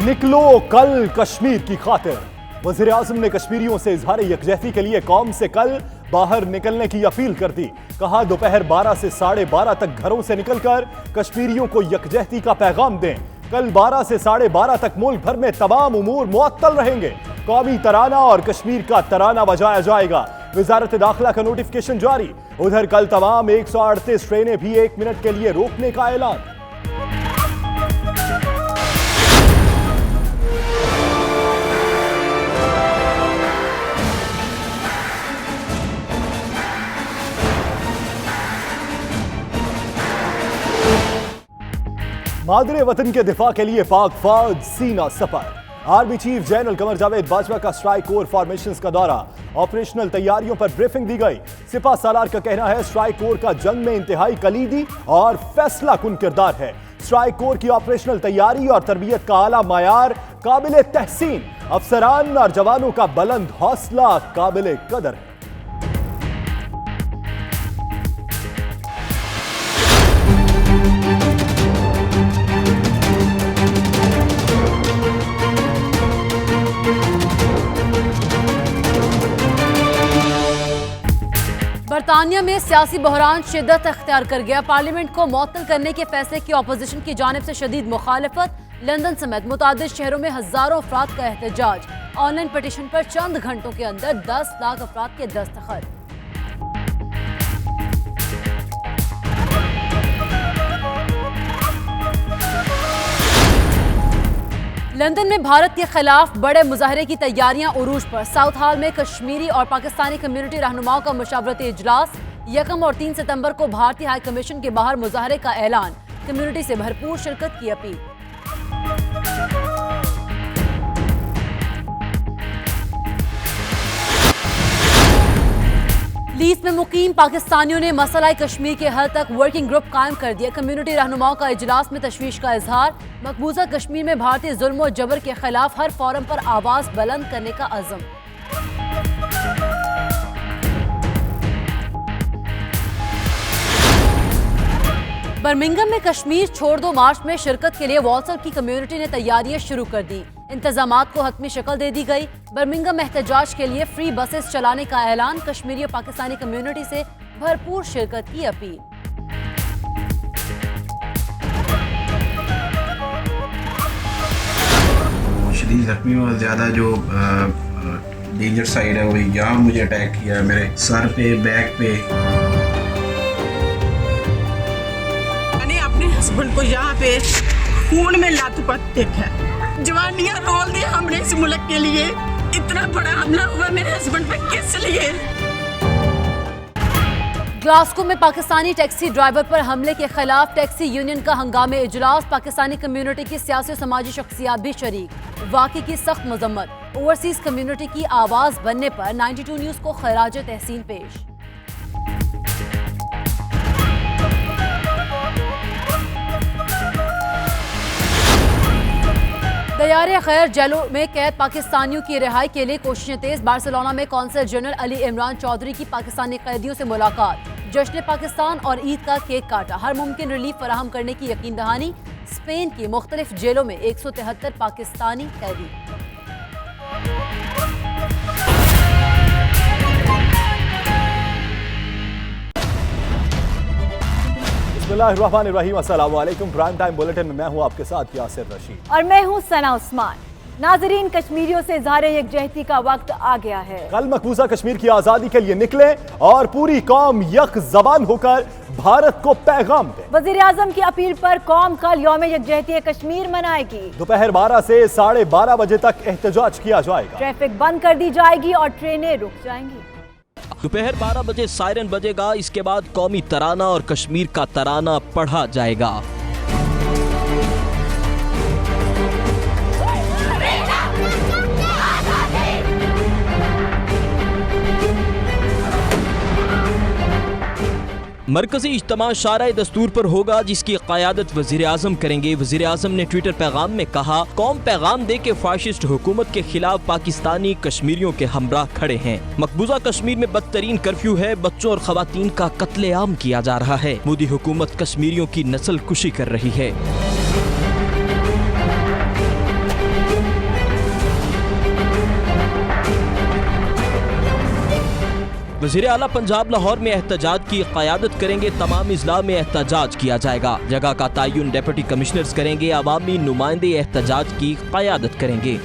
निकलो कल कश्मीर की खातिर। वज़ीर आज़म ने कश्मीरियों से इजहार यकजहती के लिए कौम से कल बाहर निकलने की अपील कर दी। कहा दोपहर 12 से 12:30 तक घरों से निकलकर कश्मीरियों को यकजहती का पैगाम दें। कल 12 से 12:30 तक मुल्क भर में तमाम उमूर मुअत्तल रहेंगे। कौमी तराना और कश्मीर का तराना बजाया जाएगा। वजारत दाखिला का नोटिफिकेशन जारी। उधर कल तमाम 138 ट्रेनें भी 1 मिनट के लिए रोकने का ऐलान। मादरे वतन के दिफा के लिए पाक फौज सीना सपर। Army chief general Qamar Javed Bajwa का स्ट्राइक कोर फॉर्मेशंस का दौरा। ऑपरेशनल तैयारियों पर ब्रीफिंग दी गई। सिपा सालार का कहना है स्ट्राइक कोर का जंग में इंतहाई कलीदी और फैसला कुन किरदार है। स्ट्राइक कोर की ऑपरेशनल तैयारी और तरबियत का आला मायार काबिल तहसीन। अफसरान और जवानों का बुलंद हौसला काबिल कदर है। बरतानिया में सियासी बहरान शिद्दत अख्तियार कर गया। पार्लियामेंट को मुअत्तल करने के फैसले की अपोजिशन की जानिब से शदीद मुखालफत। लंदन समेत मुतादिद शहरों में हजारों अफराद का एहतजाज। ऑनलाइन पिटीशन पर चंद घंटों के अंदर 10 लाख अफराद के दस्तखत। लंदन में भारत के खिलाफ बड़े मुजाहरे की तैयारियां उरूज पर। साउथ हॉल में कश्मीरी और पाकिस्तानी कम्युनिटी रहनुमाओं का मशावरती इजलास। 1 और 3 सितंबर को भारतीय हाई कमीशन के बाहर मुजाहरे का ऐलान। कम्युनिटी से भरपूर शिरकत की अपील। लीज में मुकीम पाकिस्तानियों ने मसला कश्मीर के हल तक वर्किंग ग्रुप कायम कर दिया। कम्युनिटी रहनुमाओं का इजलास में तशवीश का इजहार। मकबूजा कश्मीर में भारतीय जुल्म और जबर के खिलाफ हर फोरम पर आवाज बुलंद करने का अज़म। बर्मिंघम में कश्मीर छोड़ दो मार्च में शिरकत के लिए वॉल्सर की कम्युनिटी ने तैयारियां शुरू कर दी। इंतजामात को हतमी शक्ल दे दी गई। बर्मिंघम एहतजाज के लिए फ्री बसेस चलाने का ऐलान। कश्मीरी और पाकिस्तानी कम्युनिटी से भरपूर शिरकत की अपील। शदीद जख्मी और ज़्यादा जो डेंजर साइड है वही यहाँ मुझे अटैक किया है, मेरे सर पे, बैक पे। मैंने अपने हस्बैंड को यहाँ पे खून में लथपथ देखा। जवानियाँ रोल दी हमने इस मुल्क के लिए। इतना बड़ा हमला हुआ मेरे हस्बैंड पे किस लिए? ग्लासगो में पाकिस्तानी टैक्सी ड्राइवर पर हमले के खिलाफ टैक्सी यूनियन का हंगामे इजलास। पाकिस्तानी कम्युनिटी की सियासी और समाजी शख्सियात भी शरीक। वाक़े की सख्त मजम्मत। ओवरसीज कम्युनिटी की आवाज बनने पर 92 न्यूज़ को खराज तहसीन पेश। दयारे खैर जेलों में कैद पाकिस्तानियों की रिहाई के लिए कोशिशें तेज। बार्सिलोना में कौंसल जनरल अली इमरान चौधरी की पाकिस्तानी कैदियों से मुलाकात। जश्न पाकिस्तान और ईद का केक काटा। हर मुमकिन रिलीफ फराहम करने की यकीन दहानी। स्पेन की मुख्तलिफ जेलों में 173 पाकिस्तानी कैदी। बिस्मिल्लाहिर्रहमानिर्रहीम। अस्सलाम वालेकुम। प्राइम टाइम बुलेटिन में मैं हूं आपके साथ यासिर रशीद और मैं हूं सना उस्मान। नाजरीन, कश्मीरियों से इज़हार यकजहती का वक्त आ गया है। कल मकबूजा कश्मीर की आजादी के लिए निकले और पूरी कौम यक जबान होकर भारत को पैगाम दे। वज़ीर आज़म की अपील पर कौम कल यौम यकजहती कश्मीर मनाएगी। दोपहर 12 से 12:30 बजे तक एहतजाज किया जाएगा। ट्रैफिक बंद कर दी जाएगी और ट्रेनें रुक जाएंगी। दोपहर 12 बजे सायरन बजेगा। इसके बाद कौमी तराना और कश्मीर का तराना पढ़ा जाएगा। मरकजी इज्तिमा शारा दस्तूर पर होगा, जिसकी क़यादत वज़ीर आज़म करेंगे। वज़ीर आज़म ने ट्विटर पैगाम में कहा, कौम पैगाम दे के फाशिस्ट हुकूमत के खिलाफ पाकिस्तानी कश्मीरियों के हमरा खड़े हैं। मकबूजा कश्मीर में बदतरीन कर्फ्यू है। बच्चों और ख़वातीन का कत्लेआम किया जा रहा है। मोदी हुकूमत कश्मीरियों की नस्ल कुशी कर रही है। वज़ीर आला पंजाब लाहौर में एहतजाज की क़यादत करेंगे। तमाम अजला में एहतजाज किया जाएगा। जगह का तयन डिप्टी कमिश्नर्स करेंगे। अवामी नुमाइंदे एहतजाज की क़यादत करेंगे।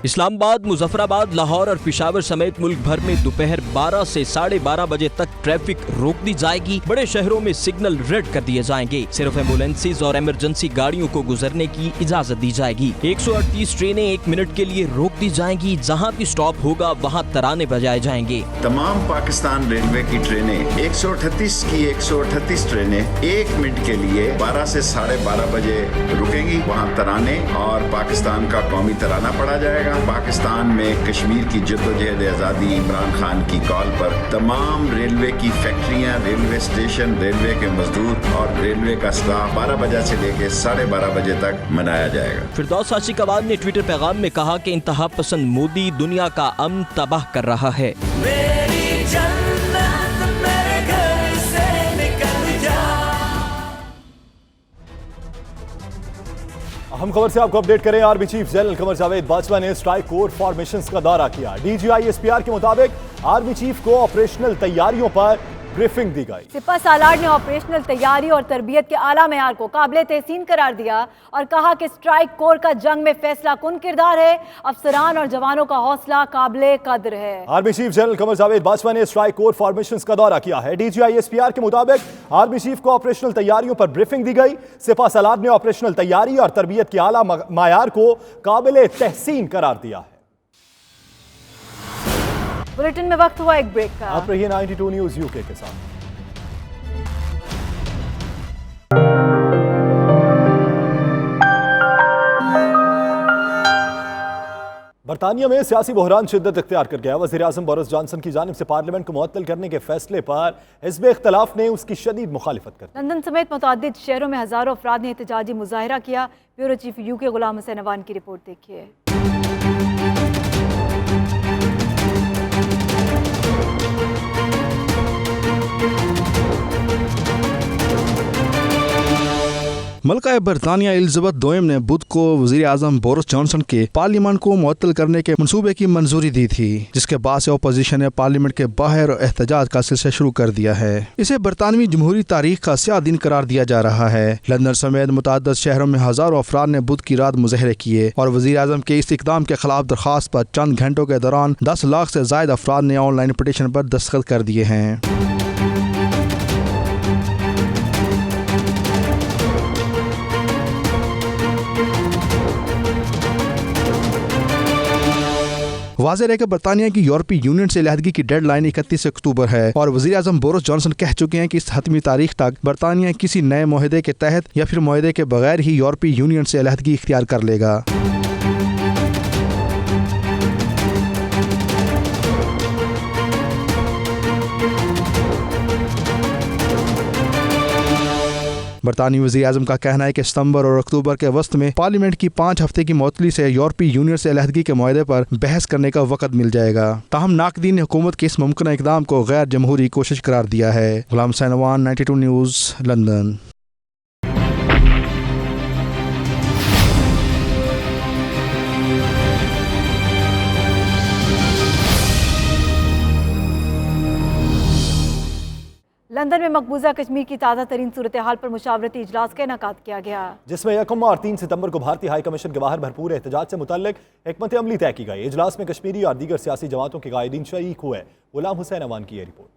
इस्लामाबाद, मुजफ्फराबाद, लाहौर और पेशावर समेत मुल्क भर में दोपहर 12 से 12:30 बजे तक ट्रैफिक रोक दी जाएगी। बड़े शहरों में सिग्नल रेड कर दिए जाएंगे। सिर्फ एम्बुलेंसेज और इमरजेंसी गाड़ियों को गुजरने की इजाजत दी जाएगी। 138 ट्रेनें 1 मिनट के लिए रोक दी जाएंगी। जहां भी स्टॉप होगा वहां तराने बजाए जाएंगे। तमाम पाकिस्तान रेलवे की ट्रेनें 138 ट्रेनें 1 मिनट के लिए 12 से 12:30 बजे रुकेंगी। वहां तराने और पाकिस्तान का कौमी तराना पढ़ा जाएगा। पाकिस्तान में कश्मीर की जद्दोजहद आज़ादी इमरान खान की कॉल पर तमाम रेलवे की फैक्ट्रियां, रेलवे स्टेशन, रेलवे के मजदूर और रेलवे का स्टाफ 12 बजे से लेकर 12:30 बजे तक मनाया जाएगा। फिरदौस आशिकाबाद ने ट्विटर पैगाम में कहा कि इंतहा पसंद मोदी दुनिया का अमन तबाह कर रहा है। अहम खबर से आपको अपडेट करें। Army chief general Qamar Javed Bajwa ने स्ट्राइक कोर फॉर्मेशंस का दौरा किया। DGISPR के मुताबिक आर्मी चीफ को ऑपरेशनल तैयारियों पर ब्रीफिंग दी गई। सिपा सालार ने ऑपरेशनल तैयारी और तरबियत के आला मेयार को काबिल तहसीन करार दिया और कहा कि स्ट्राइक कोर का जंग में फैसला कुन किरदार है। अफसरान और जवानों का हौसला काबिल कदर है। Army chief general Qamar Javed Bajwa ने स्ट्राइक कोर फॉर्मेशंस का दौरा किया है। DGISPR के मुताबिक आर्मी चीफ को ऑपरेशनल तैयारियों पर ब्रीफिंग दी गई। सिपा सालार ने ऑपरेशनल तैयारी और तरबियत के आला मेयार को काबिल तहसीन करार दिया है। बुलेटिन में वक्त हुआ एक ब्रेक का। आप रहिए 92 न्यूज़ UK के साथ। बरतानिया में सियासी बहरान शिद्दत इख्तियार कर गया। वज़ीर आज़म बोरिस जॉनसन की जानिब से पार्लियामेंट को मुअत्तल करने के फैसले पर हिज़्ब इख्तिलाफ ने उसकी शदीद मुखालिफत कर दी। लंदन समेत मुतअद्दिद शहरों में हजारों अफराद ने एहतजाजी मुजाहिरा किया। ब्यूरो चीफ UK गुलाम हुसैन अवान की रिपोर्ट देखिए। मलका बरतानिया एलिज़ाबेथ दोयम ने बुध को वज़ीर आज़म बोरिस जॉनसन के पार्लियामेंट को मुअत्तल करने के मंसूबे की मंजूरी दी थी, जिसके बाद से अपोजिशन ने पार्लियामेंट के बाहर एहतजाज का सिलसिला शुरू कर दिया है। इसे बरतानवी जमहूरी तारीख का स्याह दिन करार दिया जा रहा है। लंदन समेत मुतअद्दिद शहरों में हजारों अफराद ने बुध की रात मुजाहरे किए और वज़ीर आज़म के इस इक़दाम के खिलाफ दरख्वास्त पर चंद घंटों के दौरान 10 लाख से ज़ायद अफराद ने ऑनलाइन पिटीशन पर दस्तखत कर दिए हैं। वाज़ेह है कि बरतानिया की यूरोपीय यूनियन से अलहदगी की डेड लाइन 31 अक्टूबर है और वज़ीर आज़म बोरिस जॉनसन कह चुके हैं कि इस हतमी तारीख तक बरतानिया किसी नए मुआहदे के तहत या फिर मुआहदे के बगैर ही यूरोपीय यूनियन से अलहदगी इख्तियार कर लेगा। बरतानी वज़ीर आज़म का कहना है कि सितंबर और अक्टूबर के वस्त में पार्लियामेंट की 5 हफ्ते की मुअत्तली से यूरोपीय यूनियन से अलहदगी के मुआहदे पर बहस करने का वक़्त मिल जाएगा। ताहम नाक़दीन ने हुकूमत के इस मुमकिन इक़दाम को गैर जमहूरी कोशिश करार दिया है। Ghulam Hussain Awan, 92 news, London. London में मकबूजा कश्मीर की ताज़ा तरीन सूरत हाल पर मुशावरती इजलास का इनेकाद किया गया, जिसमें 1 और 3 सितंबर को भारतीय हाई कमीशन के बाहर भरपूर एहतजाज से मुतल्लिक हिकमत अमली तय की गई। इजलास में कश्मीरी और दीगर सियासी जमातों के कायदीन शरीक हुए। गुलाम हुसैन अवान की ये रिपोर्ट।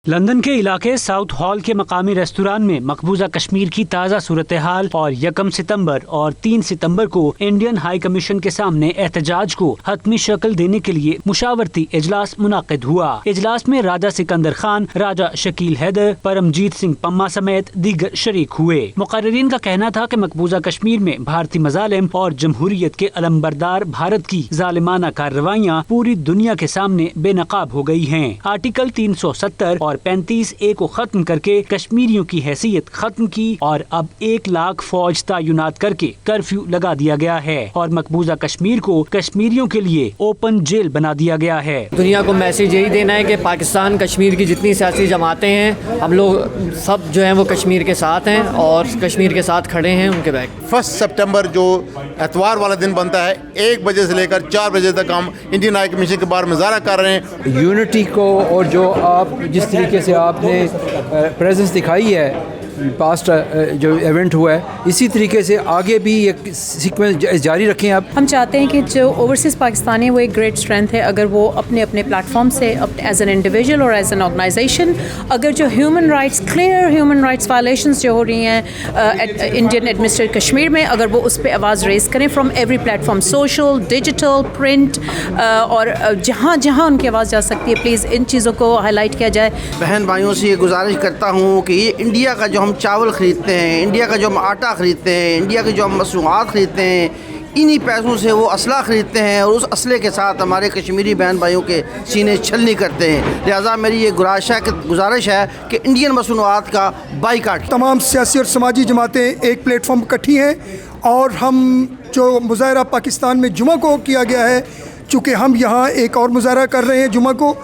लंदन के इलाके साउथ हॉल के मकामी रेस्तुरान में मकबूजा कश्मीर की ताज़ा सूरत हाल और 1 सितंबर और 3 सितंबर को इंडियन हाई कमीशन के सामने एहतजाज को हतमी शक्ल देने के लिए मुशावरती इजलास मुनाकिद हुआ। इजलास में राजा सिकंदर खान, राजा शकील हैदर, परमजीत सिंह पम्मा समेत दीगर शरीक हुए। मुकर्रिरीन का कहना था कि मकबूजा कश्मीर में भारतीय मजालिम और जमहूरियत के अलमबरदार भारत की जालिमाना कार्रवाइयाँ पूरी दुनिया के सामने बेनकाब हो गई हैं। आर्टिकल 370 और और 35A को खत्म करके कश्मीरियों की हैसियत खत्म की और अब 1 लाख फौज तैनात करके कर्फ्यू लगा दिया गया है और मकबूजा कश्मीर को कश्मीरियों के लिए ओपन जेल बना दिया गया है। दुनिया को मैसेज यही देना है कि पाकिस्तान कश्मीर की जितनी सियासी जमातें हैं, हम लोग सब जो हैं वो कश्मीर के साथ हैं और कश्मीर के साथ खड़े हैं उनके बैक। 1 सितंबर जो एतवार वाला दिन बनता है, 1 बजे से लेकर 4 बजे तक हम इंडियन हाई कमीशन के बाहर मुजाहरा कर रहे हैं। यूनिटी को और जो आप जिस तरीके से आपने प्रेजेंस दिखाई है पास्ट जो इवेंट हुआ है, इसी तरीके से आगे भी ये सीक्वेंस जारी रखें आप। हम चाहते हैं कि जो ओवरसीज़ पाकिस्तानी वो एक ग्रेट स्ट्रेंथ है, अगर वो अपने अपने प्लेटफॉर्म से एज एन इंडिविजुअल और एज एन ऑर्गेनाइजेशन अगर जो human rights clear human rights violations जो हो रही हैं इंडियन एडमिनिस्ट्रेटेड कश्मीर में, अगर वो उस पर आवाज़ रेज़ करें from every platform, social, digital, print, और जहाँ जहाँ उनकी आवाज़ जा सकती है प्लीज़ इन चीज़ों को हाईलाइट किया जाए। बहन भाइयों से ये गुजारिश करता हूँ कि ये इंडिया का जो हम चावल ख़रीदते हैं, इंडिया का जो हम आटा ख़रीदते हैं, इंडिया के जो हम मसनूआत ख़रीदते हैं, इन्हीं पैसों से वो असला ख़रीदते हैं और उस असले के साथ हमारे कश्मीरी बहन भाइयों के सीने छलनी करते हैं। लिहाजा मेरी ये गुजारिश है कि इंडियन मसनूआत का बाइकाट। तमाम सियासी और समाजी जमातें एक प्लेटफॉर्म इकट्ठी हैं और हम जो मुजाहरा पाकिस्तान में जुमा को किया गया है, चूँकि हम यहाँ एक और मुजाहरा कर रहे हैं जुमा को,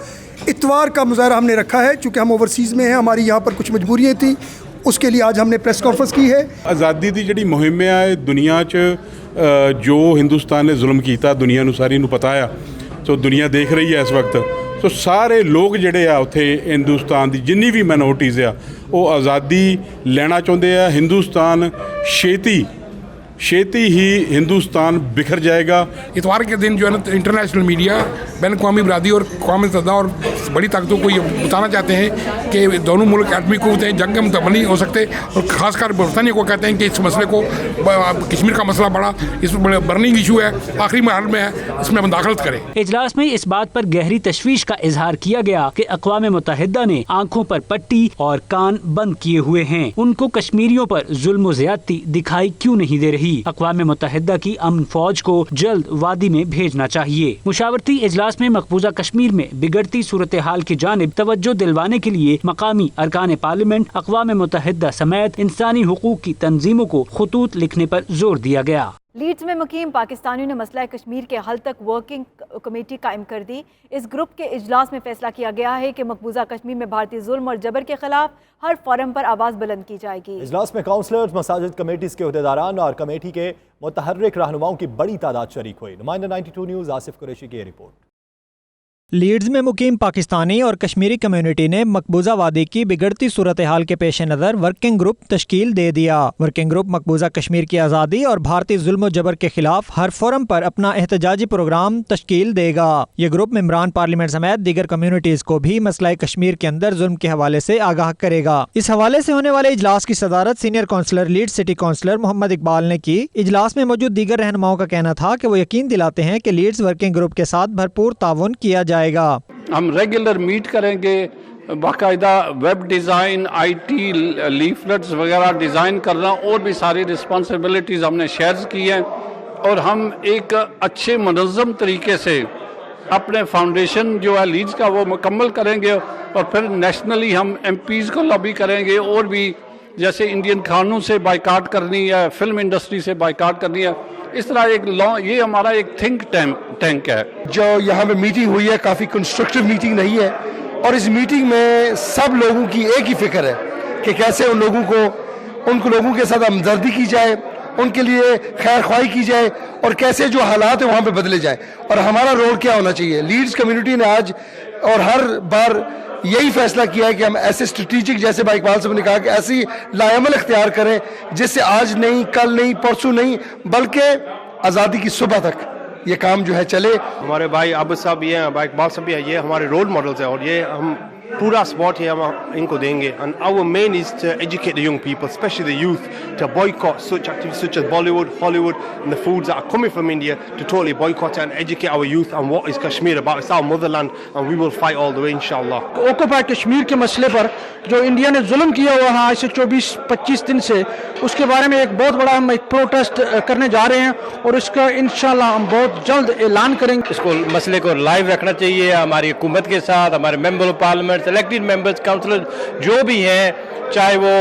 इतवार का मुजाहरा हमने रखा है चूँकि हम ओवरसीज़ में हैं, हमारी यहाँ पर कुछ मजबूरियाँ थी, उसके लिए आज हमने प्रेस कॉन्फ्रेंस की है। आज़ादी की जिहड़ी मुहिम है दुनिया च जो हिंदुस्तान ने जुल्म किया दुनिया नूं सारी नूं पता है, तो दुनिया देख रही है इस वक्त, तो सारे लोग जिहड़े आ उत्थे हिंदुस्तान की जिन्नी भी माइनॉरिटीज़ आ वो आज़ादी लेना चाहुंदे आ। हिंदुस्तान छेती ही हिंदुस्तान बिखर जाएगा। इतवार के दिन जो है ना इंटरनेशनल मीडिया बैन अवी बरादरी और कौमी सदा और बड़ी ताकतों को ये बताना चाहते हैं कि दोनों मुल्क एटमी क़ुव्वत हैं, जंग के मुतमन नहीं हो सकते, और ख़ासकर बरतानिया को कहते हैं कि इस मसले को कश्मीर का मसला बड़ा इस बर्निंग इशू है, आखिरी मरहल में है, इसमें मुदाखलत करें। इजलास में इस बात पर गहरी तशवीश का इजहार किया गया कि अक़वाम मुत्तहिदा ने आंखों पर पट्टी और कान बंद किए हुए हैं, उनको कश्मीरियों पर जुल्म व ज़्यादती दिखाई क्यों नहीं दे रही। अक़वाम मुत्तहिदा की अमन फौज को जल्द वादी में भेजना चाहिए। मुशावरती इजलास में मकबूजा कश्मीर में बिगड़ती सूरत हाल की जानिब तवज्जो दिलवाने के लिए मकामी अरकान पार्लियामेंट, अक़वाम मुत्तहिदा समेत इंसानी हुकूक की तंजीमों को खतूत लिखने पर जोर दिया गया। लीड्स में मुकीम पाकिस्तानियों ने मसला कश्मीर के हल तक वर्किंग कमेटी कायम कर दी। इस ग्रुप के इजलास में फैसला किया गया है कि मकबूजा कश्मीर में भारतीय जुल्म और जबर के खिलाफ हर फोरम पर आवाज़ बुलंद की जाएगी। इजलास में काउंसलर्स, मसाजिद कमेटीज के अहदेदारान और कमेटी के मुतहर्रिक रहनुमाओं की बड़ी तादाद शरीक हुई। नुमाइंदा 92 न्यूज़ आसिफ कुरैशी की रिपोर्ट। लीड्स में मुकीम पाकिस्तानी और कश्मीरी कम्युनिटी ने मकबूजा वादी की बिगड़ती सूरत हाल के पेश नज़र वर्किंग ग्रुप तश्कील दे दिया। वर्किंग ग्रुप मकबूजा कश्मीर की आज़ादी और भारतीय जुल्म व जबर के खिलाफ हर फोरम पर अपना एहतजाजी प्रोग्राम तश्कील देगा। ये ग्रुप मेंबरान पार्लियामेंट समेत दीगर कम्युनिटीज़ को भी मसला कश्मीर के अंदर जुल्म के हवाले से आगाह करेगा। इस हवाले से होने वाले इजलास की सदारत senior councillor Leeds city councillor Mohammad Iqbal ने की। इजलास में मौजूद दीगर रहनुमाओं का कहना था कि वो यकीन दिलाते हैं कि लीड्स वर्किंग ग्रुप के साथ भरपूर ताउन किया जाएगा। हम रेगुलर मीट करेंगे, बाकायदा वेब डिज़ाइन, IT लीफलेट्स वगैरह डिज़ाइन करना और भी सारी रिस्पॉन्सिबिलिटीज़ हमने शेयर की हैं, और हम एक अच्छे मुनज़्ज़म तरीके से अपने फाउंडेशन जो है लीड्स का वो मुकम्मल करेंगे, और फिर नेशनली हम MPs को लॉबी करेंगे, और भी जैसे इंडियन खानों से बाइकाट करनी है, फिल्म इंडस्ट्री से बाइकाट करनी है, इस तरह एक ये हमारा एक थिंक टैंक है। जो यहाँ पे मीटिंग हुई है काफ़ी कंस्ट्रक्टिव मीटिंग रही है, और इस मीटिंग में सब लोगों की एक ही फिक्र है कि कैसे उन लोगों के साथ हमदर्दी की जाए, उनके लिए खैर ख्वाही की जाए, और कैसे जो हालात है वहाँ पे बदले जाए, और हमारा रोल क्या होना चाहिए। लीड्स कम्युनिटी ने आज और हर बार यही फैसला किया है कि हम ऐसे स्ट्रेटेजिक, जैसे भाई इकबाल साहब ने कहा, कि ऐसी लायमल इख्तियार करें जिससे आज नहीं, कल नहीं, परसों नहीं, बल्कि आज़ादी की सुबह तक ये काम जो है चले। हमारे भाई अब्बू साहब ये हैं, भाई इकबाल साहब ये हमारे रोल मॉडल्स हैं, और ये हम पूरा सपोर्ट हम इनको देंगे। And our main is to educate the young people, specially the youth, to boycott such activities such as Bollywood, Hollywood and the foods that are coming from India, to totally boycott and educate our youth on what is Kashmir about. It's our motherland and we will fight all the way inshallah. Occupy Kashmir के मसले पर जो India ने जुल्म किया हुआ है आज से 24-25 दिन से, उसके बारे में एक बहुत बड़ा हम एक प्रोटेस्ट करने जा रहे हैं, और इसका इंशाल्लाह हम बहुत जल्द ऐलान करेंगे। इसको मसले को लाइव रखना चाहिए हमारी हुकूमत के साथ, हमारे member of parliament, members, elected members, councillor जो भी हैं, चाहे वो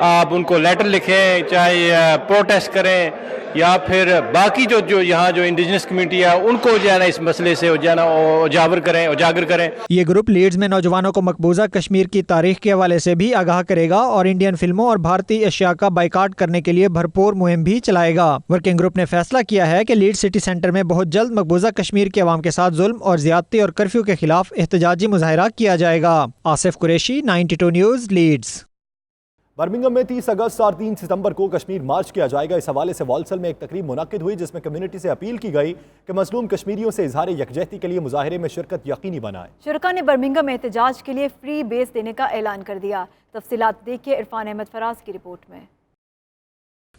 आप उनको लेटर लिखें, चाहे प्रोटेस्ट करें, या फिर बाकी जो यहाँ जो इंडिजिनस कम्युनिटी है उनको जो है ना इस मसले से जो है ना उजागर करें। ये ग्रुप लीड्स में नौजवानों को मकबूजा कश्मीर की तारीख के हवाले से भी आगाह करेगा और इंडियन फिल्मों और भारतीय अशिया का बाइकाट करने के लिए भरपूर मुहिम भी चलाएगा। वर्किंग ग्रुप ने फैसला किया है कि लीड्स सिटी सेंटर में बहुत जल्द मकबूजा कश्मीर के अवाम के साथ जुल्म और ज्यादती और कर्फ्यू के खिलाफ एहतजाजी मुजाहरा किया जाएगा। Asif Qureshi, 92 news, Leeds. Birmingham में 30 अगस्त और 3 सितंबर को कश्मीर मार्च किया जाएगा। इस हवाले से वॉल्सल में एक तकरीब मुनक्किद हुई जिसमें कम्युनिटी से अपील की गई कि मजलूम कश्मीरियों से इजहार यकजहती के लिए मुजाहरे में शिरकत यकीनी बनाएं। शुरका ने बर्मिंघम में एहतजाज के लिए फ्री बेस देने का ऐलान कर दिया। तफसीलात देखिए इरफान अहमद फराज की रिपोर्ट में।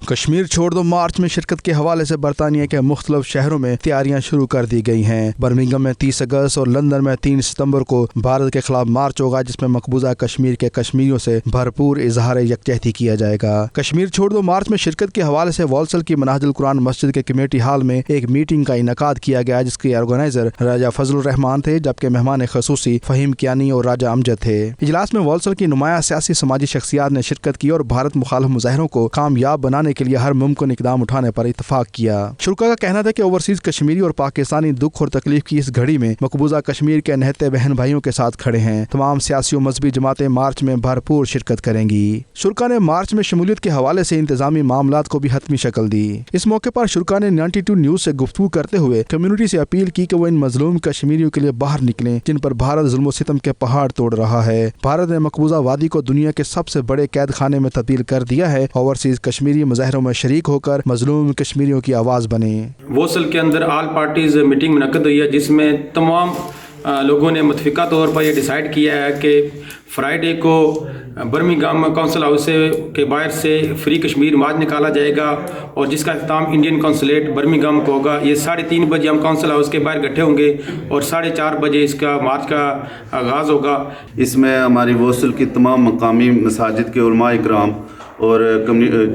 कश्मीर छोड़ दो मार्च में शिरकत के हवाले से बरतानिया के मुख्तलिफ शहरों में तैयारियां शुरू कर दी गई हैं। बर्मिंघम में 30 अगस्त और लंदन में 3 सितंबर को भारत के खिलाफ मार्च होगा जिसमें मकबूजा कश्मीर के कश्मीरियों से भरपूर इजहार यकजहती किया जाएगा। कश्मीर छोड़ दो मार्च में शिरकत के हवाले से वॉल्सल की मनाजिल कुरान मस्जिद के कमेटी हॉल में एक मीटिंग का इनकाद किया गया जिसके ऑर्गेनाइजर राजा फजलुर रहमान थे, जबकि मेहमान खसूसी फहीम कियानी और राजा अमजद थे। इजलास में वॉल्सल की नुमाया सियासी समाजी शख्सियात ने शिरकत की और भारत मुखालिफ मुजाहिरों को कामयाब बनाने के लिए हर मुमकिन इकदाम उठाने पर इत्तफाक किया। शुरा का कहना था कि ओवरसीज कश्मीरी और पाकिस्तानी दुख और तकलीफ की इस घड़ी में मकबूजा कश्मीर के निहत्ते बहन भाइयों के साथ खड़े हैं। तमाम सियासी और मजहबी जमातें मार्च में भरपूर शिरकत करेंगी। शुरा ने मार्च में शमूलियत के हवाले से इंतजामी मामलात को भी हतमी शक्ल दी। इस मौके पर शुरा ने 92 न्यूज से गुफ्तगू करते हुए कम्युनिटी से अपील की कि वो इन मजलूम कश्मीरियों के लिए बाहर निकलें जिन पर भारत जुल्म सितम के पहाड़ तोड़ रहा है। भारत ने मकबूजा वादी को दुनिया के सबसे बड़े कैद खाने में तब्दील कर दिया है। ओवरसीज कश्मीरी मुजाहिरों में शरीक होकर मजलूम कश्मीरियों की आवाज़ बने। वोसल के अंदर ऑल पार्टीज मीटिंग मुनक्किद हुई है जिसमें तमाम लोगों ने मुतफिका तौर पर यह डिसाइड किया है कि फ्राइडे को बर्मिंघम काउंसिल हाउस के बाहर से फ्री कश्मीर मार्च निकाला जाएगा और जिसका अख्ताम इंडियन कौंसलेट बर्मिंघम को होगा। ये 3:30 बजे हम काउंसिल हाउस के बाहर इकट्ठे होंगे और 4:30 बजे इसका मार्च का आगाज़ होगा। इसमें हमारी वोसल की तमाम मकामी मसाजिद के उलमा इकराम और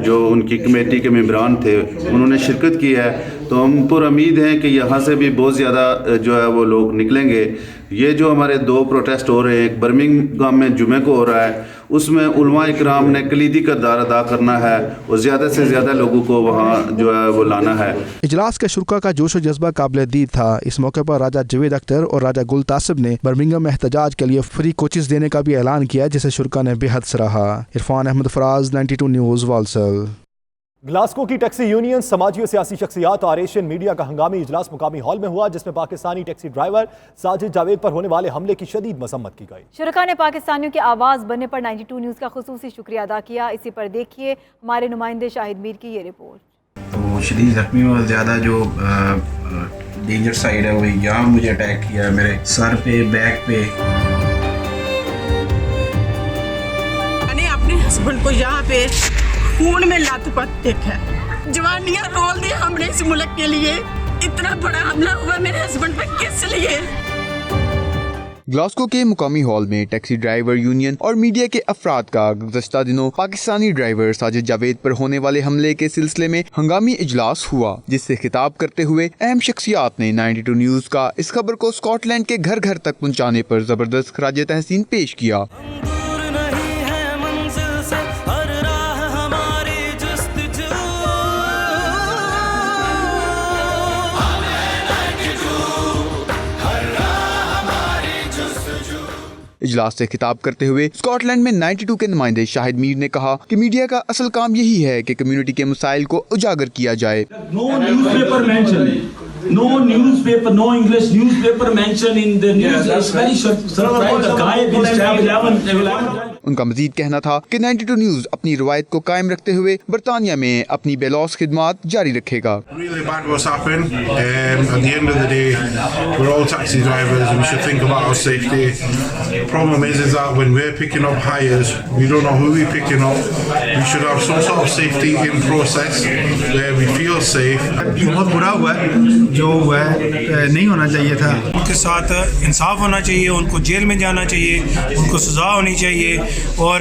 जो उनकी कमेटी के मेंबरान थे उन्होंने शिरकत की है, तो हम पर उम्मीद हैं कि यहाँ से भी बहुत ज़्यादा जो है वो लोग निकलेंगे। ये जो हमारे 2 प्रोटेस्ट हो रहे हैं, एक बर्मिंघम में जुमे को हो रहा है, उसमें उलमा इकराम ने कलीदी किरदार अदा करना है और ज़्यादा से ज़्यादा लोगों को वहाँ जो है वो लाना है। इजलास के शुरा का जोश और जज्बा काबिल दीद था। इस मौके पर राजा जवेद अख्तर और राजा गुल तासिब ने बर्मिंघम में एहतजाज के लिए फ्री कोचेस देने का भी ऐलान किया जिसे शुरा ने बेहद सराहा। इरफान अहमद फराज, 92 न्यूज़, वालसल। ग्लासगो की टैक्सी यूनियन, समाजी और सियासी शख्सियात और एशियन मीडिया का हंगामी इजलास मुकामी हॉल में हुआ जिसमें पाकिस्तानी टैक्सी ड्राइवर साजिद जावेद पर होने वाले हमले की शदीद मसम्मत की गई। शुरा ने पाकिस्तानियों की आवाज़ बनने पर 92 न्यूज़ का खुसूसी शुक्रिया अदा किया। इसी पर देखिए हमारे नुमाइंदे शाहिद मीर की ये रिपोर्ट। तो शदीद जख्मी और ज़्यादा जो डेंजर साइड है वही यहाँ मुझे अटैक किया, मेरे सर पे, बैक पे। मैंने अपने हस्बैंड को यहाँ पे खून में लथपथ देखा है, जवानियां रोल दी हमने इस मुल्क के लिए। इतना बड़ा हमला हुआ मेरे हस्बैंड पे किस लिए? ग्लासगो के मुकामी हॉल में टैक्सी ड्राइवर यूनियन और मीडिया के अफराद का गुज़श्ता दिनों पाकिस्तानी ड्राइवर साजिद जावेद पर होने वाले हमले के सिलसिले में हंगामी इजलास हुआ, जिससे खिताब करते हुए अहम शख्सियात ने 92 न्यूज़ का इस खबर को स्कॉटलैंड के घर घर तक पहुँचाने पर जबरदस्त खराज तहसीन पेश किया। इजलास से खिताब करते हुए स्कॉटलैंड में 92 के नुमाइंदे शाहिद मीर ने कहा कि मीडिया का असल काम यही है कि कम्युनिटी के मसाइल को उजागर किया जाए। No newspaper, no English newspaper mentioned in the news. It's very surprising. The guy been stabbed 11. उनका मजीद कहना था कि 92 न्यूज़ अपनी रवायत को कायम रखते हुए बरतानिया में अपनी बेलौस खिदमात जारी रखेगा। Really bad what's happened. At the end of the day, we're all taxi drivers and we should think about our safety. The problem is that when we're picking up hires, we don't know who we're picking up. We should have some sort of safety in process where we feel safe. बहुत बुरा हुआ है, जो हुआ है नहीं होना चाहिए था। उनके साथ इंसाफ होना चाहिए, उनको जेल में जाना चाहिए, उनको सजा होनी चाहिए। اور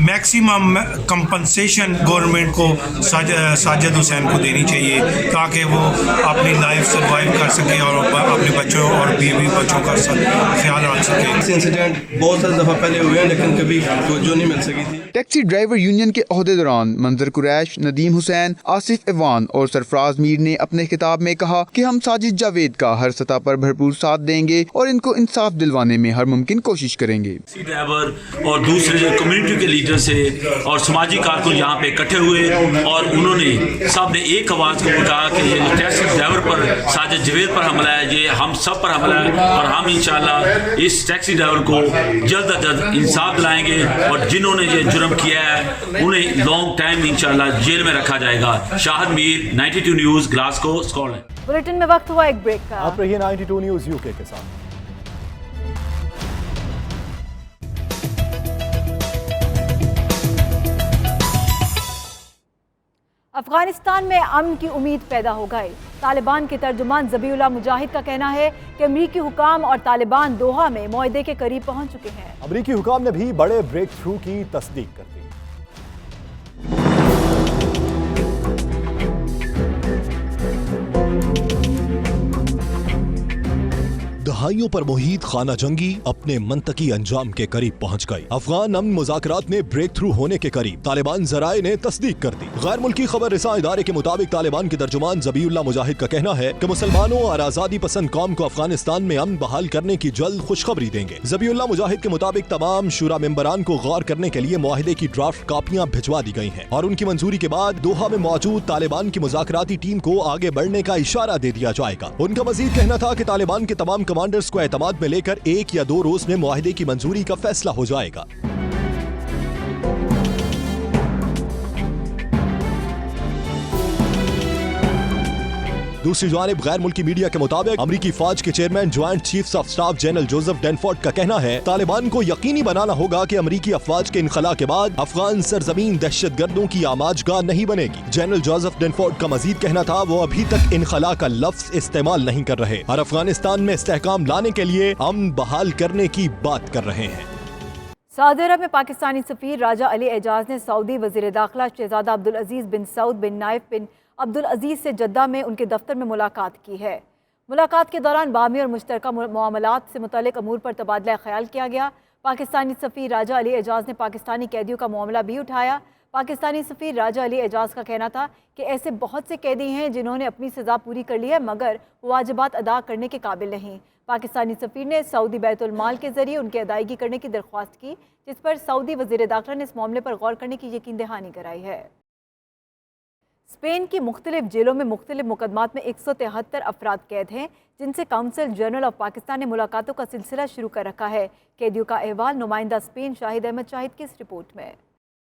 میکسیمم کمپنسیشن گورنمنٹ کو ساجد حسین کو دینی چاہیے تاکہ وہ اپنی لائف سروائیو کر سکے اور اپنے بچوں اور بیوی بچوں کا خیال رکھ سکے. انسیڈنٹ بہت ساری دفعہ پہلے ہوئے ہیں لیکن کبھی توجہ نہیں مل سکی تھی. ٹیکسی ڈرائیور یونین کے عہدیداران منظر قریش، ندیم حسین، آصف ایوان اور سرفراز میر نے اپنے خطاب میں کہا کہ ہم ساجد جاوید کا ہر سطح پر بھرپور ساتھ دیں گے اور ان کو انصاف دلوانے میں ہر ممکن کوشش کریں گے. ٹیکسی ڈرائیور اور دوسرے جو کمیونٹی کے لیڈر سے اور سماجی کارکن یہاں پہ اکٹھے ہوئے اور انہوں نے سب نے ایک آواز کو کہا کہ یہ ٹیکسی ڈرائیور پر ساجد جاوید پر حملہ ہے، یہ ہم سب پر حملہ ہے اور ہم انشاءاللہ اس ٹیکسی ڈرائیور کو جلد از جلد انصاف دلائیں گے اور جنہوں نے یہ جرم کیا ہے انہیں لانگ ٹائم انشاءاللہ جیل میں رکھا جائے گا. Shahid Mir, 92 news, Glasgow, Scotland. Bulletin میں وقت ہوا ایک بریک کا. آپ رہیے 92 نیوز UK کے ساتھ. افغانستان میں امن کی امید پیدا ہو گئی. طالبان کے ترجمان ذبیح اللہ مجاہد کا کہنا ہے کہ امریکی حکام اور طالبان دوحہ میں معاہدے کے قریب پہنچ چکے ہیں. امریکی حکام نے بھی بڑے بریک تھرو کی تصدیق کر دی. دہائیوں پر محیط خانہ جنگی اپنے منطقی انجام کے قریب پہنچ گئی. افغان امن مذاکرات میں بریک تھرو ہونے کے قریب، طالبان ذرائع نے تصدیق کر دی. غیر ملکی خبر رساں ادارے کے مطابق طالبان کے ترجمان ذبیح اللہ مجاہد کا کہنا ہے کہ مسلمانوں اور آزادی پسند قوم کو افغانستان میں امن بحال کرنے کی جلد خوشخبری دیں گے. ذبیح اللہ مجاہد کے مطابق تمام شورا ممبران کو غور کرنے کے لیے معاہدے کی ڈرافٹ کاپیاں بھجوا دی گئی ہیں اور ان کی منظوری کے بعد دوحہ میں موجود طالبان کی مذاکراتی ٹیم کو آگے بڑھنے کا اشارہ دے دیا جائے گا. ان کا مزید کہنا تھا کہ طالبان کے تمام کمانڈرز کو اعتماد میں لے کر 1 یا 2 روز میں معاہدے کی منظوری کا فیصلہ ہو جائے گا. دوسری جانب غیر ملکی میڈیا کے مطابق امریکی فوج کے chairman joint chiefs of staff general Joseph Dunford کا کہنا ہے طالبان کو یقینی بنانا ہوگا کہ امریکی افواج کے انخلاء کے بعد افغان سرزمین دہشت گردوں کی آماج گاہ نہیں بنے گی. جنرل جوزف ڈینفورڈ کا مزید کہنا تھا وہ ابھی تک انخلاء کا لفظ استعمال نہیں کر رہے اور افغانستان میں استحکام لانے کے لیے امن بحال کرنے کی بات کر رہے ہیں. سعودی عرب میں پاکستانی سفیر راجہ علی اعجاز نے سعودی وزیر داخلہ شہزادہ عبدالعزیز بن سعود بن نائف بن عبدالعزیز سے جدہ میں ان کے دفتر میں ملاقات کی ہے. ملاقات کے دوران باہمی اور مشترکہ معاملات سے متعلق امور پر تبادلہ خیال کیا گیا. پاکستانی سفیر راجہ علی اعجاز نے پاکستانی قیدیوں کا معاملہ بھی اٹھایا. پاکستانی سفیر راجہ علی اعجاز کا کہنا تھا کہ ایسے بہت سے قیدی ہیں جنہوں نے اپنی سزا پوری کر لی ہے مگر واجبات ادا کرنے کے قابل نہیں. پاکستانی سفیر نے سعودی بیت المال کے ذریعے ان کی ادائیگی کرنے کی درخواست کی جس پر سعودی وزیر داخلہ نے اس معاملے پر غور کرنے کی یقین دہانی کرائی ہے. اسپین کی مختلف جیلوں میں مختلف مقدمات میں 173 افراد قید ہیں جن سے کونسل جنرل آف پاکستان نے ملاقاتوں کا سلسلہ شروع کر رکھا ہے. قیدیوں کا احوال نمائندہ اسپین شاہد احمد شاہد کی اس رپورٹ میں.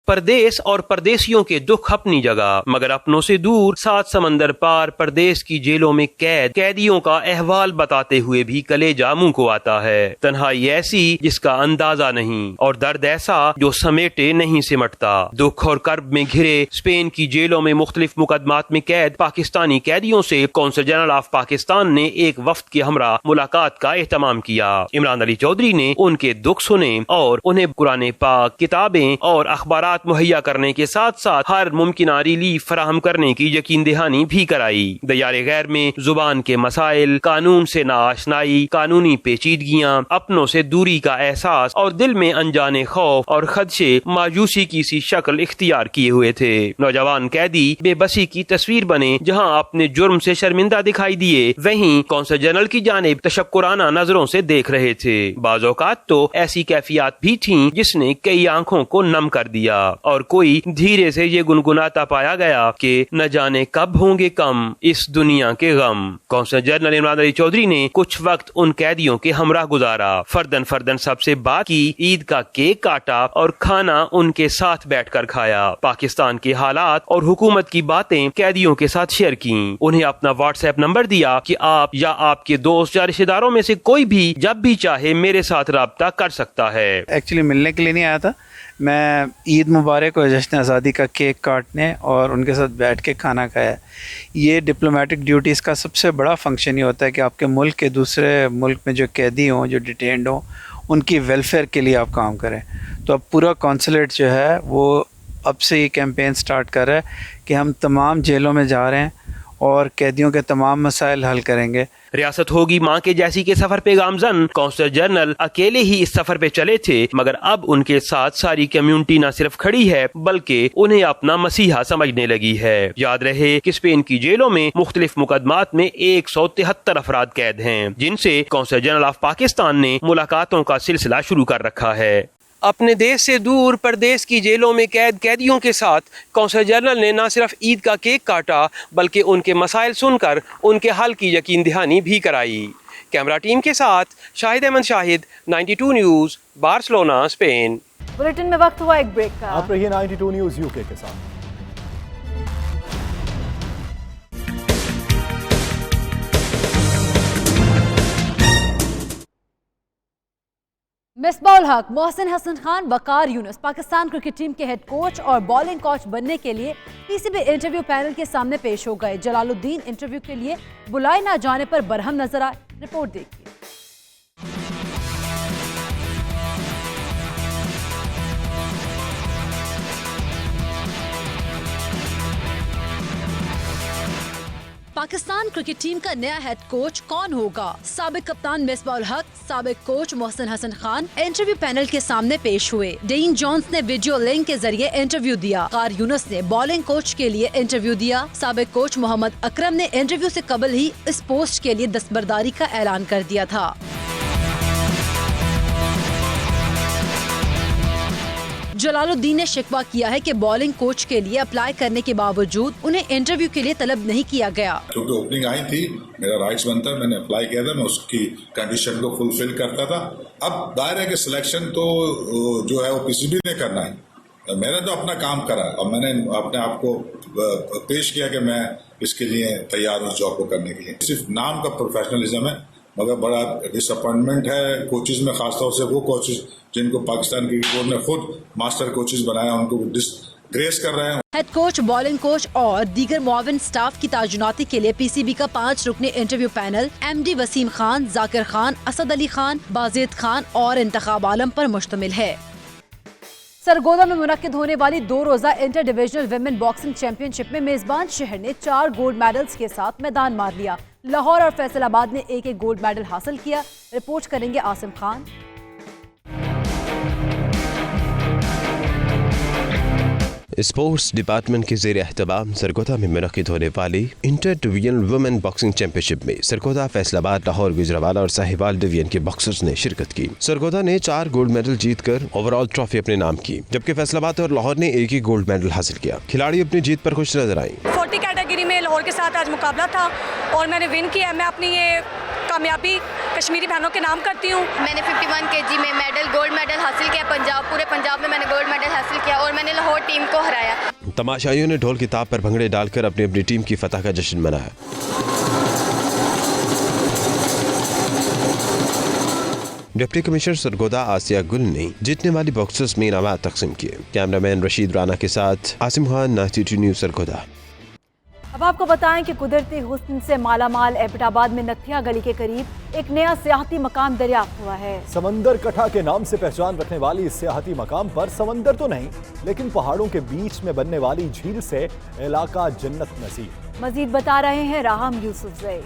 پردیس اور پردیسیوں کے دکھ اپنی جگہ مگر اپنوں سے دور 7 سمندر پار پردیس کی جیلوں میں قیدیوں کا احوال بتاتے ہوئے بھی کلیجہ منہ کو آتا ہے. تنہائی ایسی جس کا اندازہ نہیں اور درد ایسا جو سمیٹے نہیں سمٹتا. دکھ اور کرب میں گھرے اسپین کی جیلوں میں مختلف مقدمات میں قید پاکستانی قیدیوں سے کونسل جنرل آف پاکستان نے ایک وفد کے ہمراہ ملاقات کا اہتمام کیا. عمران علی چودھری نے ان کے دکھ سنے اور انہیں قرآن پاک، کتابیں اور اخبارات مہیا کرنے کے ساتھ ساتھ ہر ممکنہ ریلیف فراہم کرنے کی یقین دہانی بھی کرائی. دیار غیر میں زبان کے مسائل، قانون سے ناآشنائی، قانونی پیچیدگیاں، اپنوں سے دوری کا احساس اور دل میں انجانے خوف اور خدشے مایوسی کی سی شکل اختیار کیے ہوئے تھے. نوجوان قیدی بے بسی کی تصویر بنے جہاں اپنے جرم سے شرمندہ دکھائی دیے وہیں کونسل جنرل کی جانب تشکرانہ نظروں سے دیکھ رہے تھے. بعض اوقات تو ایسی کیفیات بھی تھیں جس نے کئی آنکھوں کو نم کر دیا اور کوئی دھیرے سے یہ گنگناتا پایا گیا کہ نہ جانے کب ہوں گے کم اس دنیا کے غم. کونسل جنرل عمران علی چودھری نے کچھ وقت ان قیدیوں کے ہمراہ گزارا، فردن سب سے بات کی، عید کا کیک کاٹا اور کھانا ان کے ساتھ بیٹھ کر کھایا. پاکستان کے حالات اور حکومت کی باتیں قیدیوں کے ساتھ شیئر کی. انہیں اپنا واٹس ایپ نمبر دیا کہ آپ یا آپ کے دوست یا رشتے داروں میں سے کوئی بھی جب بھی چاہے میرے ساتھ رابطہ کر سکتا ہے. ایکچولی ملنے کے لیے نہیں آیا تھا، میں عید مبارک اور جشن آزادی کا کیک کاٹنے اور ان کے ساتھ بیٹھ کے کھانا کھایا. یہ ڈپلومیٹک ڈیوٹیز کا سب سے بڑا فنکشن یہ ہوتا ہے کہ آپ کے ملک کے دوسرے ملک میں جو قیدی ہوں، جو ڈیٹینڈ ہوں، उनकी वेलफेयर के लिए आप काम करें। तो अब पूरा कौंसलेट जो है वो अब से ये कैंपेन स्टार्ट कर रहा है कि हम तमाम जेलों में जा रहे हैं और कैदियों के तमाम मसाइल हल करेंगे। रियासत होगी माँ के जैसी के सफर पे गामजन। कौंसलर जनरल अकेले ही इस सफर पे चले थे, मगर अब उनके साथ सारी कम्युनिटी न सिर्फ खड़ी है बल्कि उन्हें अपना मसीहा समझने लगी है। याद रहे कि स्पेन की जेलों में मुख्तलिफ मुकदमात में 173 अफराद कैद हैं, जिनसे कौंसलर जनरल ऑफ पाकिस्तान ने मुलाकातों का सिलसिला शुरू कर रखा है। अपने देश से दूर प्रदेश की जेलों में कैदियों के साथ कौंसलर जनरल ने न सिर्फ ईद का केक काटा बल्कि उनके मसाइल सुनकर उनके हल की यकीन दहानी भी कराई। कैमरा टीम के साथ Shahid Ahmed Shahid, 92 news, Barcelona, Spain. Bulletin में वक्त हुआ एक ब्रेक का। आप रहिए 92 न्यूज़ यूके के साथ। मिसबाउल हक, मोहसिन हसन खान, वकार यूनुस पाकिस्तान क्रिकेट टीम के हेड कोच और बॉलिंग कोच बनने के लिए पीसीबी इंटरव्यू पैनल के सामने पेश हो गए। जलालुद्दीन इंटरव्यू के लिए बुलाए ना जाने पर बरहम नजर आए। रिपोर्ट देखिए। पाकिस्तान क्रिकेट टीम का नया हेड कोच कौन होगा? साबिक कप्तान मिसबाउल हक, साबिक coach Mohsin Hasan Khan interview panel के सामने पेश हुए। डेन जोन्स ने वीडियो लिंक के जरिए इंटरव्यू दिया। वकार यूनुस ने बॉलिंग कोच के लिए इंटरव्यू दिया। साबिक कोच मोहम्मद अकरम ने इंटरव्यू से कबल ही इस पोस्ट के लिए दस्तबरदारी का ऐलान कर दिया था। जलालुद्दीन ने शिकवा किया है कि बॉलिंग कोच के लिए अप्लाई करने के बावजूद उन्हें इंटरव्यू के लिए तलब नहीं किया गया। क्योंकि ओपनिंग आई थी, मेरा राइट्स बनता है, मैंने अप्लाई किया था, मैं उसकी कंडीशन को फुलफिल करता था। अब दायरे के सिलेक्शन तो जो है वो पीसीबी ने करना है। मैंने तो अपना काम करा और मैंने अपने आप को पेश किया कि मैं इसके लिए तैयार हूँ जॉब को करने के लिए। सिर्फ नाम का प्रोफेशनलिज्म है, मगर बड़ा डिसअपॉइंटमेंट है कोचेज में, खासतौर से वो कोचेज जिनको पाकिस्तान क्रिकेट बोर्ड ने खुद मास्टर कोचेज बनाया, उनको डिसग्रेस कर रहे हैं। हेड कोच, बॉलिंग कोच और दीगर मुआविन स्टाफ की ताजुनाती के लिए पीसीबी का 5 रुकनी interview panel MD Wasim Khan, Zakir Khan, Asad Ali Khan, Bazid Khan और इंतखाब आलम पर मुश्तमिल है। सरगोदा में मुनक्किद होने वाली 2 रोजा inter divisional women boxing championship में मेजबान शहर ने 4 गोल्ड मेडल्स के साथ मैदान मार लिया। लाहौर और फैसलाबाद ने एक गोल्ड मेडल हासिल किया। रिपोर्ट करेंगे आसिम खान। स्पोर्ट्स डिपार्टमेंट के ज़ेर एहतमाम सरगोदा में मुनक्किद होने वाली inter divisional women boxing championship में सरगोदा, फैसलाबाद, लाहौर, गुजरावाला और साहिवाल डिवीजन के बॉक्सर्स ने शिरकत की। सरगोदा ने 4 गोल्ड मेडल जीतकर ओवरऑल ट्रॉफी अपने नाम की, जबकि फैसलाबाद और लाहौर ने एक ही गोल्ड मेडल हासिल किया। खिलाड़ी अपनी जीत पर खुश नजर आई। 40 कैटेगरी में लाहौर के साथ आज मुकाबला था और मैंने विन किया। मैं अपनी ये कामयाबी कश्मीरी बहनों के नाम करती हूँ। मैंने 51 kg में गोल्ड मेडल हासिल किया। पूरे पंजाब में मैंने गोल्ड मेडल हासिल किया और मैंने लाहौर टीम को हराया। तमाशाइयों ने ढोल की ताप पर भंगड़े डालकर अपनी अपनी टीम की फतह का जश्न मनाया। डिप्टी कमिश्नर सरगोदा आसिया गुल ने जीतने वाली बॉक्सर्स में इनामात तकसीम किए। कैमरामैन रशीद राना के साथ आसिम खान, 92 न्यूज़, सरगोदा। अब आपको बताएं कि कुदरती हुस्न से मालामाल एबटाबाद में नथिया गली के करीब एक नया सियाहती मकाम दरियाफ्त हुआ है। समंदर कटा के नाम से पहचान रखने वाली इस सियाहती मकाम पर समंदर तो नहीं, लेकिन पहाड़ों के बीच में बनने वाली झील से इलाका जन्नत नसीब। मजीद बता रहे हैं राहम यूसुफजई।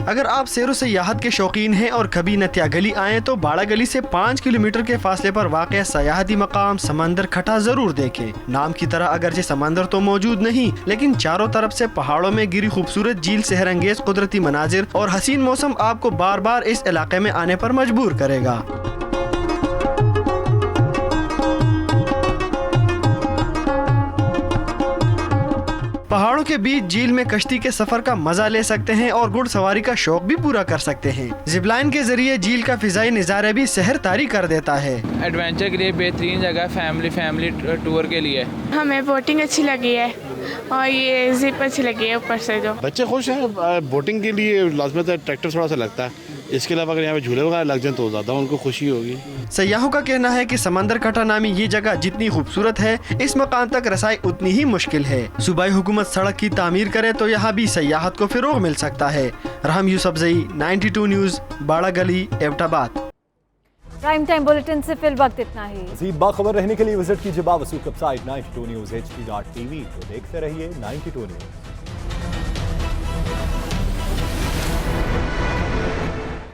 अगर आप सैर सयाहत के शौकीन हैं और कभी नथिया गली आएँ तो बाड़ा गली से 5 किलोमीटर के फासले पर वाक़ सयाहती मकाम समंदर खटा जरूर देखें। नाम की तरह अगरचे समंदर तो मौजूद नहीं, लेकिन चारों तरफ से पहाड़ों में गिरी खूबसूरत झील, सेहरंगेज कुदरती मनाजिर और हसीन मौसम आपको बार बार इस इलाके में आने पर मजबूर करेगा। पहाड़ों के बीच झील में कश्ती के सफर का मजा ले सकते हैं और घुड़सवारी का शौक भी पूरा कर सकते हैं। जिपलाइन के जरिए झील का फिजाई नज़ारे भी सहर तारी कर देता है। एडवेंचर के लिए बेहतरीन जगह, फैमिली टूर के लिए। हमें बोटिंग अच्छी लगी है और ये जिप अच्छी लगी है ऊपर से। जो बच्चे खुश हैं, बोटिंग के लिए लाजमत है, ट्रैक्टर थोड़ा सा लगता है इसके अलावा अगर यहाँ पे झूले वगैरह लग जाएं तो ज़्यादा उनको खुशी होगी। सयाहों का कहना है कि समंदर कटा नामी ये जगह जितनी खूबसूरत है, इस मकाम तक रसाई उतनी ही मुश्किल है। सूबाई हुकूमत सड़क की तामीर करे तो यहाँ भी सयाहत को फिरोग मिल सकता है। रहम यूसुफजई, 92 न्यूज़, बाड़ा गली, एबटाबाद। प्राइम टाइम बुलेटिन से फिल वक्त इतना ही। मज़ीद बाखबर रहने के लिए विजिट कीजिए बावसूख वेबसाइट 92 News HD.tv। तो देखते रहिए 92 न्यूज़।